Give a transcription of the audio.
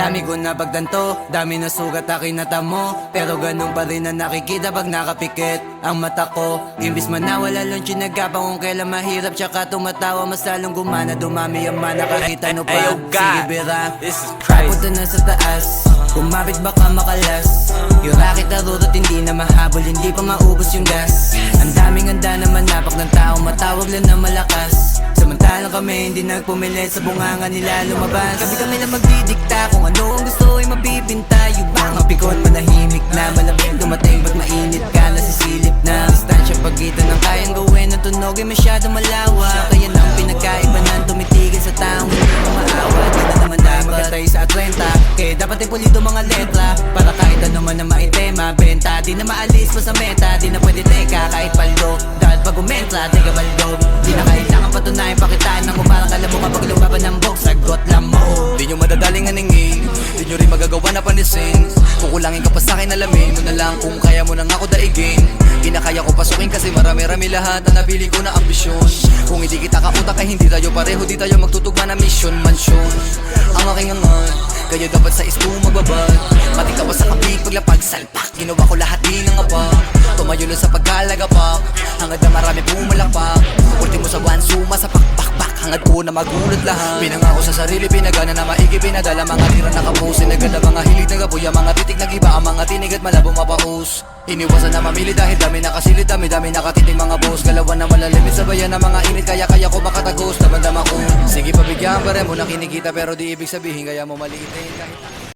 dami ko na pagtanto, dami na sugat aking natamo, pero ganun pa rin na nakikita pag nakapikit ang mata ko. Imbis man nawala lang sinagapang kung kailan mahirap, tsaka tumatawa mas lalong gumana. Dumami ang mana kahit ano pa. Sige bira, papunta na sa taas, kumapit baka makalas. Yung racket na rurot hindi na mahabol, hindi pa maubos yung gas. Ang daming handa na manapak ng tao, matawag lang na malakas. Samantalang kami hindi nagpumilit, sa bunganga nila lumabas. Kami lang magdidikta kung ano ang gusto ay mapipinta. Yung mga pikot manahimik na, malamig dumating ba't mainit ka, nasisilip na. Distansya pagitan ng kayang gawin, ang tunog ay masyado malawa. Kaya nang pinagkaiba ng tumitigil sa taong hindi mo maawa. Di na naman dapat magkatay sa 30, kaya dapat ay pulido mga letra, para kahit ano man na maitema, benta. Di na maalis pa sa meta, di na pwede teka kahit paldo. Dahil pag umentra, teka baldo. Di na kailangan patunayan, pakitaan ng umarang alam mo kapag lumaban ng box, sagot lang mo. Di nyo madadaling haningin, di nyo rin magagawa na panisin. Kukulangin ka pa sa'kin, alamin mo na lang kung kaya mo nang ako daigin. Kinakaya ko pasukin kasi marami-rami lahat ang nabili ko na ambisyon. Kung hindi kita kautak ay hindi tayo pareho, di tayo magtutugma na mission, mansyon. Ang aking angat, kaya dapat sa isto magbabad. Mati ka pa sa kabig, paglapag, salpak. Ginawa ko lahat din ng apa, tumayo lang sa pagkalagapak. Hangad na marami pumalapak, ultimo sa buwan suma sa pakbakbak. Hangad ko na magulat lahat, pinangako sa sarili, pinagana na maigi, pinadala mga tira nakapusin. Naganda mga hilig, nagapuya, mga titik nagiba, ang mga tinig at malabo mapaus. Iniwasan na mamili dahil dami nakasilid, dami nakatiting mga boss. Galawan na malalimit sa bayan ng mga init, kaya ko makatagos, damandama ko. Sige pabigyan pa rin mo na kinikita, pero di ibig sabihin kaya mo maliitin kahit